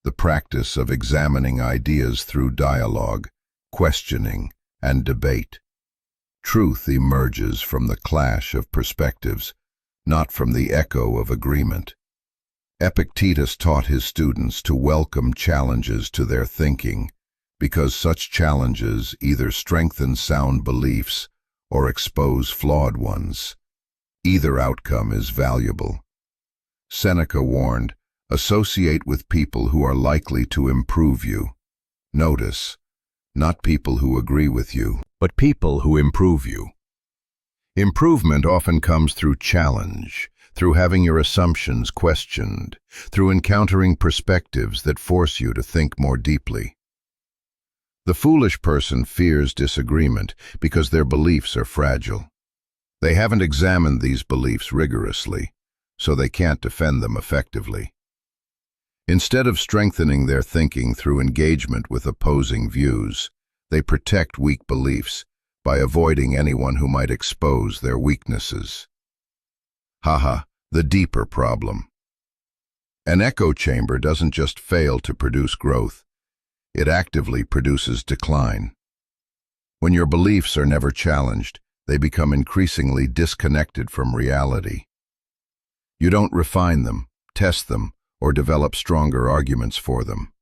the practice of examining ideas through dialogue, questioning, and debate. Truth emerges from the clash of perspectives, not from the echo of agreement. Epictetus taught his students to welcome challenges to their thinking, because such challenges either strengthen sound beliefs or expose flawed ones. Either outcome is valuable. Seneca warned, associate with people who are likely to improve you. Notice, not people who agree with you, but people who improve you. Improvement often comes through challenge, through having your assumptions questioned, through encountering perspectives that force you to think more deeply. The foolish person fears disagreement because their beliefs are fragile. They haven't examined these beliefs rigorously, so they can't defend them effectively. Instead of strengthening their thinking through engagement with opposing views, they protect weak beliefs by avoiding anyone who might expose their weaknesses. The deeper problem. An echo chamber doesn't just fail to produce growth, it actively produces decline. When your beliefs are never challenged, they become increasingly disconnected from reality. You don't refine them, test them, or develop stronger arguments for them.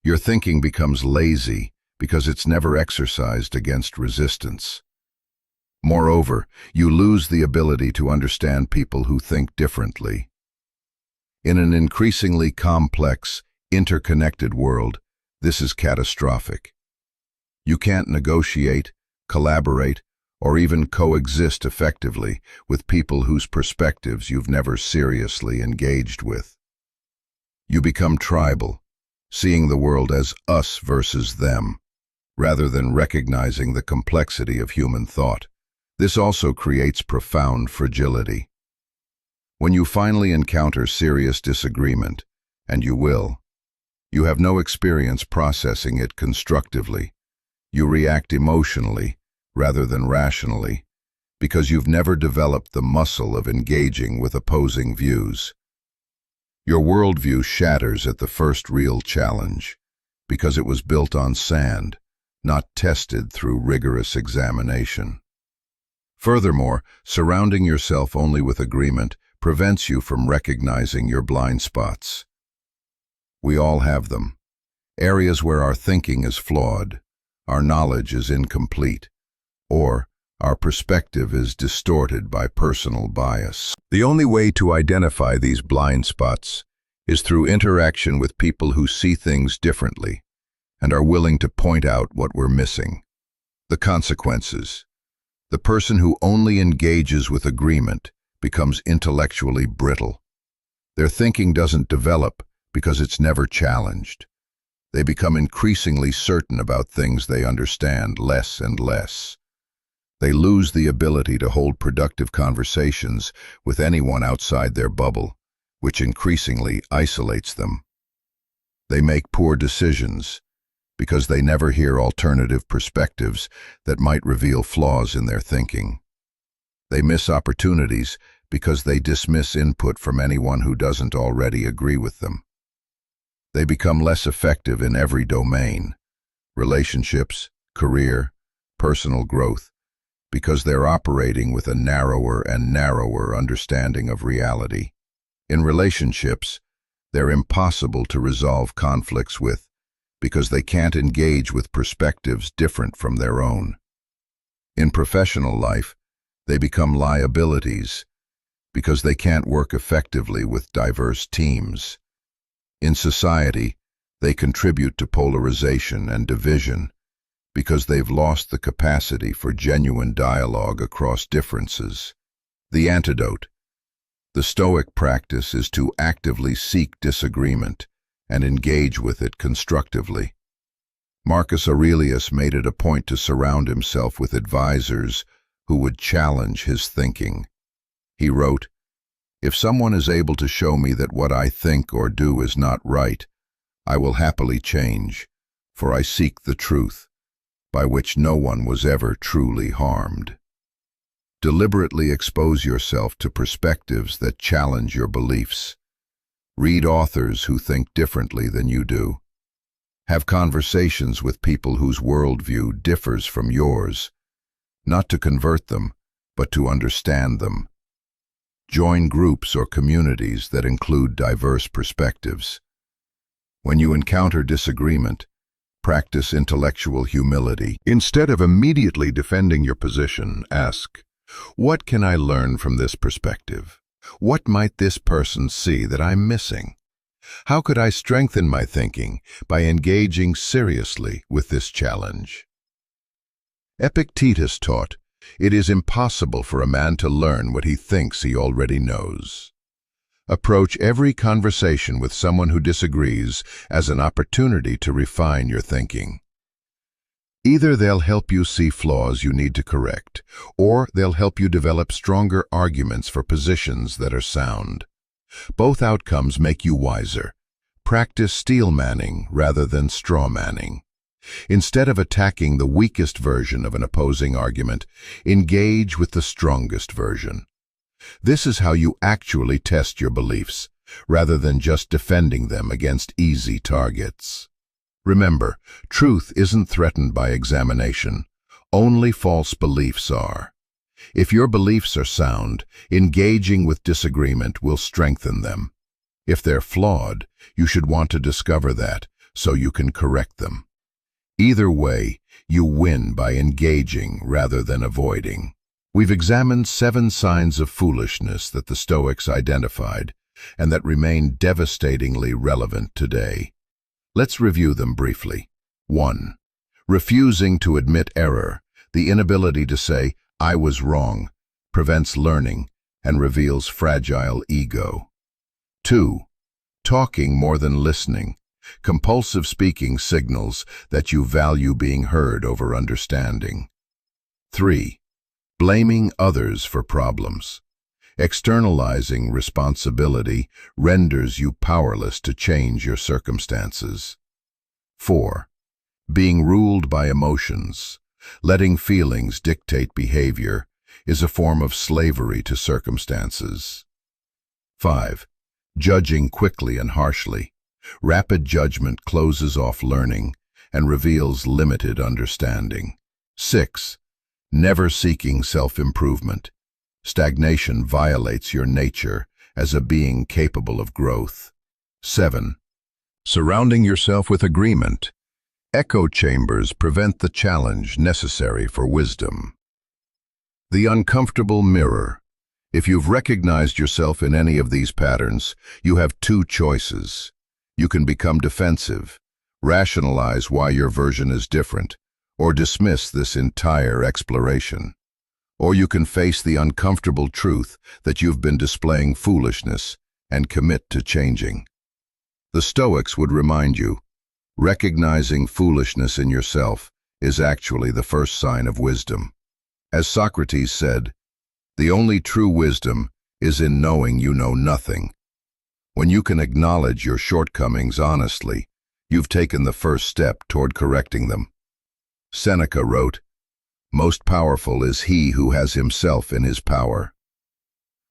Your thinking becomes lazy because it's never exercised against resistance. Moreover, you lose the ability to understand people who think differently. In an increasingly complex, interconnected world, this is catastrophic. You can't negotiate, collaborate, or even coexist effectively with people whose perspectives you've never seriously engaged with. You become tribal, seeing the world as us versus them, rather than recognizing the complexity of human thought. This also creates profound fragility. When you finally encounter serious disagreement, and you will, you have no experience processing it constructively. You react emotionally rather than rationally, because you've never developed the muscle of engaging with opposing views. Your worldview shatters at the first real challenge, because it was built on sand, not tested through rigorous examination. Furthermore, surrounding yourself only with agreement prevents you from recognizing your blind spots. We all have them. Areas where our thinking is flawed, our knowledge is incomplete, or our perspective is distorted by personal bias. The only way to identify these blind spots is through interaction with people who see things differently and are willing to point out what we're missing. The consequences. The person who only engages with agreement becomes intellectually brittle. Their thinking doesn't develop because it's never challenged. They become increasingly certain about things they understand less and less. They lose the ability to hold productive conversations with anyone outside their bubble, which increasingly isolates them. They make poor decisions because they never hear alternative perspectives that might reveal flaws in their thinking. They miss opportunities because they dismiss input from anyone who doesn't already agree with them. They become less effective in every domain: relationships, career, personal growth, because they're operating with a narrower and narrower understanding of reality. In relationships, they're impossible to resolve conflicts with because they can't engage with perspectives different from their own. In professional life, they become liabilities because they can't work effectively with diverse teams. In society, they contribute to polarization and division because they've lost the capacity for genuine dialogue across differences. The antidote: the Stoic practice is to actively seek disagreement and engage with it constructively. Marcus Aurelius made it a point to surround himself with advisors who would challenge his thinking. He wrote, "If someone is able to show me that what I think or do is not right, I will happily change, for I seek the truth, by which no one was ever truly harmed." Deliberately expose yourself to perspectives that challenge your beliefs. Read authors who think differently than you do. Have conversations with people whose worldview differs from yours, not to convert them, but to understand them. Join groups or communities that include diverse perspectives. When you encounter disagreement, practice intellectual humility. Instead of immediately defending your position, ask, "What can I learn from this perspective? What might this person see that I'm missing? How could I strengthen my thinking by engaging seriously with this challenge?" Epictetus taught, "It is impossible for a man to learn what he thinks he already knows." Approach every conversation with someone who disagrees as an opportunity to refine your thinking. Either they'll help you see flaws you need to correct, or they'll help you develop stronger arguments for positions that are sound. Both outcomes make you wiser. Practice steel manning rather than straw manning. Instead of attacking the weakest version of an opposing argument, engage with the strongest version. This is how you actually test your beliefs, rather than just defending them against easy targets. Remember, truth isn't threatened by examination. Only false beliefs are. If your beliefs are sound, engaging with disagreement will strengthen them. If they're flawed, you should want to discover that so you can correct them. Either way, you win by engaging rather than avoiding. We've examined 7 signs of foolishness that the Stoics identified and that remain devastatingly relevant today. Let's review them briefly. 1. Refusing to admit error. The inability to say, "I was wrong," prevents learning and reveals fragile ego. 2. Talking more than listening. Compulsive speaking signals that you value being heard over understanding. 3. Blaming others for problems. Externalizing responsibility renders you powerless to change your circumstances. 4. Being ruled by emotions. Letting feelings dictate behavior is a form of slavery to circumstances. 5. Judging quickly and harshly. Rapid judgment closes off learning and reveals limited understanding. 6. Never seeking self-improvement. Stagnation violates your nature as a being capable of growth. 7. Surrounding yourself with agreement. Echo chambers prevent the challenge necessary for wisdom. The uncomfortable mirror. If you've recognized yourself in any of these patterns, you have 2 choices. You can become defensive, rationalize why your version is different, or dismiss this entire exploration. Or you can face the uncomfortable truth that you've been displaying foolishness and commit to changing. The Stoics would remind you, recognizing foolishness in yourself is actually the first sign of wisdom. As Socrates said, "The only true wisdom is in knowing you know nothing." When you can acknowledge your shortcomings honestly, you've taken the first step toward correcting them. Seneca wrote, "Most powerful is he who has himself in his power."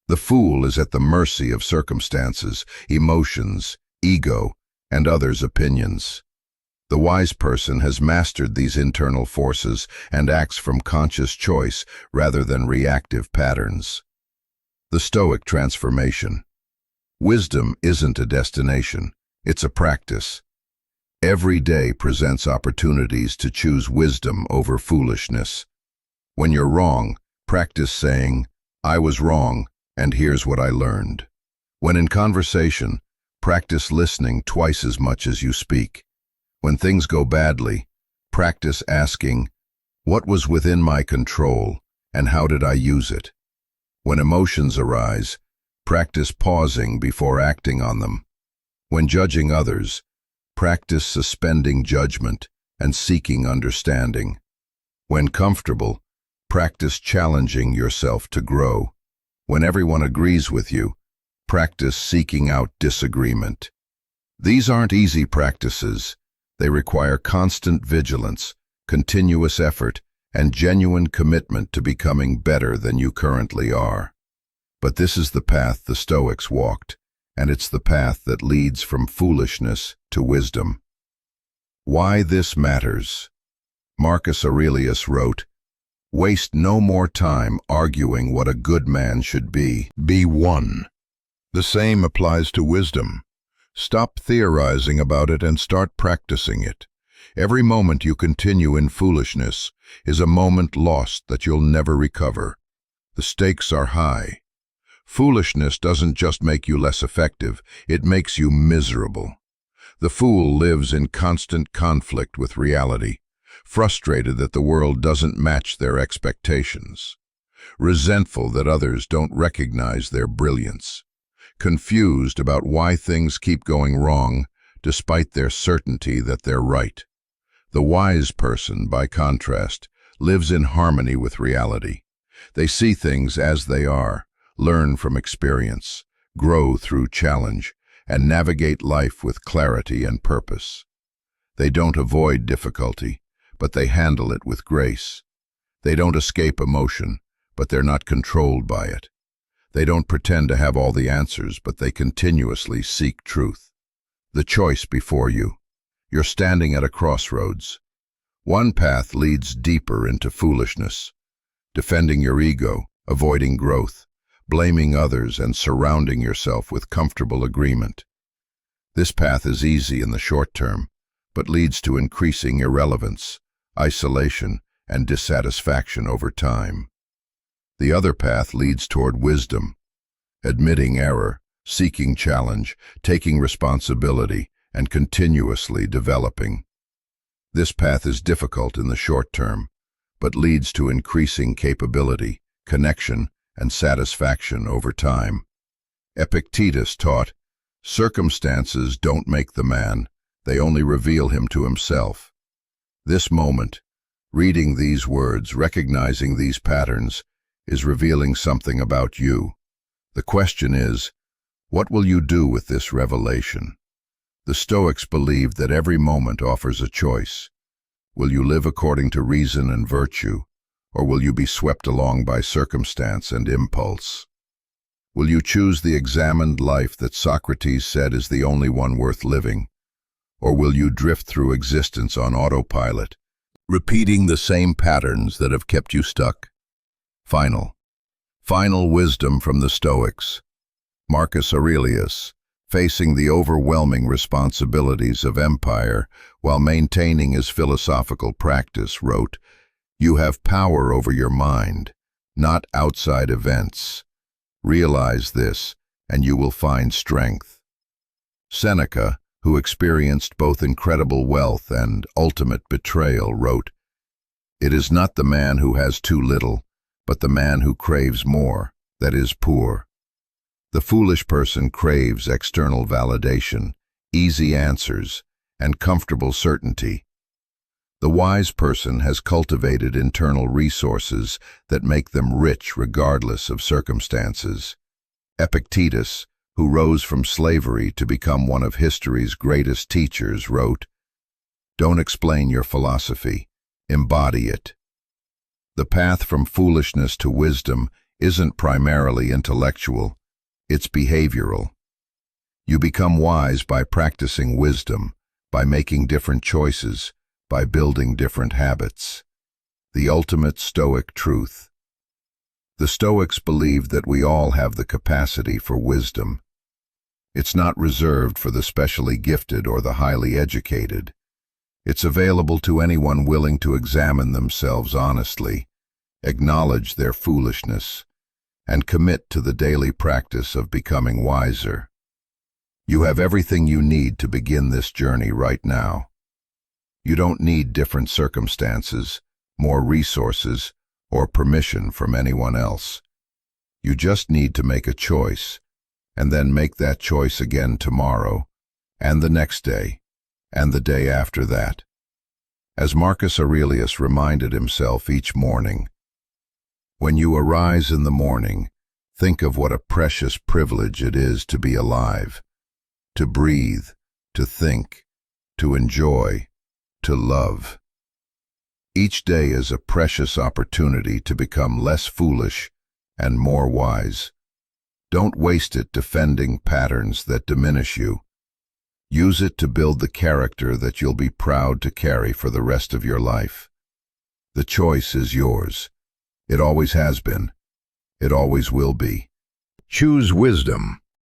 The fool is at the mercy of circumstances, emotions, ego, and others' opinions. The wise person has mastered these internal forces and acts from conscious choice rather than reactive patterns. The Stoic transformation. Wisdom isn't a destination, it's a practice. Every day presents opportunities to choose wisdom over foolishness. When you're wrong, practice saying, "I was wrong, and here's what I learned." When in conversation, practice listening twice as much as you speak. When things go badly, practice asking, "What was within my control, and how did I use it?" When emotions arise, practice pausing before acting on them. When judging others, practice suspending judgment and seeking understanding. When comfortable, practice challenging yourself to grow. When everyone agrees with you, practice seeking out disagreement. These aren't easy practices. They require constant vigilance, continuous effort, and genuine commitment to becoming better than you currently are. But this is the path the Stoics walked, and it's the path that leads from foolishness to wisdom. Why this matters. Marcus Aurelius wrote, "Waste no more time arguing what a good man should be. Be one." The same applies to wisdom. Stop theorizing about it and start practicing it. Every moment you continue in foolishness is a moment lost that you'll never recover. The stakes are high. Foolishness doesn't just make you less effective, it makes you miserable. The fool lives in constant conflict with reality, frustrated that the world doesn't match their expectations, resentful that others don't recognize their brilliance, confused about why things keep going wrong despite their certainty that they're right. The wise person, by contrast, lives in harmony with reality. They see things as they are, learn from experience, grow through challenge, and navigate life with clarity and purpose. They don't avoid difficulty, but they handle it with grace. They don't escape emotion, but they're not controlled by it. They don't pretend to have all the answers, but they continuously seek truth. The choice before you. You're standing at a crossroads. One path leads deeper into foolishness, defending your ego, avoiding growth, blaming others, and surrounding yourself with comfortable agreement. This path is easy in the short term, but leads to increasing irrelevance, isolation, and dissatisfaction over time. The other path leads toward wisdom, admitting error, seeking challenge, taking responsibility, and continuously developing. This path is difficult in the short term, but leads to increasing capability, connection, and satisfaction over time. Epictetus taught, "Circumstances don't make the man, they only reveal him to himself." This moment, reading these words, recognizing these patterns, is revealing something about you. The question is, what will you do with this revelation? The Stoics believed that every moment offers a choice. Will you live according to reason and virtue, or will you be swept along by circumstance and impulse? Will you choose the examined life that Socrates said is the only one worth living, or will you drift through existence on autopilot, repeating the same patterns that have kept you stuck? Final wisdom from the Stoics. Marcus Aurelius, facing the overwhelming responsibilities of empire while maintaining his philosophical practice, wrote, "You have power over your mind, not outside events. Realize this, and you will find strength." Seneca, who experienced both incredible wealth and ultimate betrayal, wrote, "It is not the man who has too little, but the man who craves more, that is poor." The foolish person craves external validation, easy answers, and comfortable certainty. The wise person has cultivated internal resources that make them rich regardless of circumstances. Epictetus, who rose from slavery to become one of history's greatest teachers, wrote, "Don't explain your philosophy, embody it." The path from foolishness to wisdom isn't primarily intellectual, it's behavioral. You become wise by practicing wisdom, by making different choices, by building different habits. The ultimate Stoic truth. The Stoics believed that we all have the capacity for wisdom. It's not reserved for the specially gifted or the highly educated. It's available to anyone willing to examine themselves honestly, acknowledge their foolishness, and commit to the daily practice of becoming wiser. You have everything you need to begin this journey right now. You don't need different circumstances, more resources, or permission from anyone else. You just need to make a choice, and then make that choice again tomorrow, and the next day, and the day after that. As Marcus Aurelius reminded himself each morning, when you arise in the morning, think of what a precious privilege it is to be alive, to breathe, to think, to enjoy, to love. Each day is a precious opportunity to become less foolish and more wise. Don't waste it defending patterns that diminish you. Use it to build the character that you'll be proud to carry for the rest of your life. The choice is yours. It always has been. It always will be. Choose wisdom.